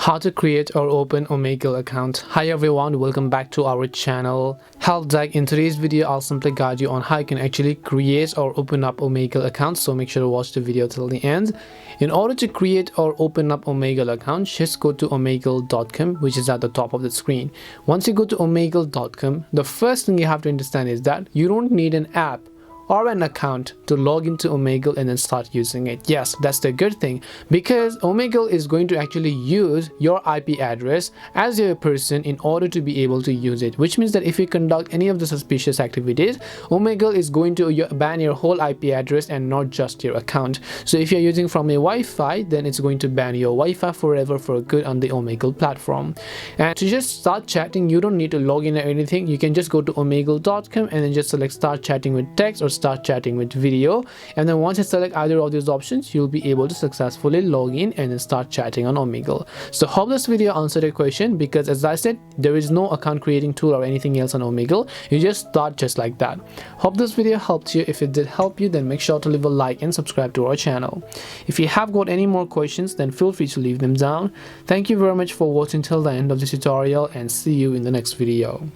How to create or open Omegle account. Hi everyone, welcome back to our channel Health Tech. In today's video I'll simply guide you on how you can actually create or open up Omegle accounts, so make sure to watch the video till the end. In order to create or open up Omegle account, just go to omegle.com, which is at the top of the screen. Once you go to omegle.com, the first thing you have to understand is that you don't need an app or an account to log into Omegle and then start using it. Yes, that's the good thing, because Omegle is going to actually use your IP address as your person in order to be able to use it, which means that if you conduct any of the suspicious activities, Omegle is going to ban your whole IP address and not just your account. So if you're using from a Wi-Fi, then it's going to ban your Wi-Fi forever for good on the Omegle platform. And to just start chatting, you don't need to log in or anything. You can just go to omegle.com and then just select start chatting with text or start chatting with video, and then once you select either of these options, you'll be able to successfully log in and then start chatting on Omegle. So hope this video answered your question, because as I said, there is no account creating tool or anything else on Omegle. You just start just like that. Hope this video helped you. If it did help you, then make sure to leave a like and subscribe to our channel. If you have got any more questions, then feel free to leave them down. Thank you very much for watching till the end of this tutorial, and see you in the next video.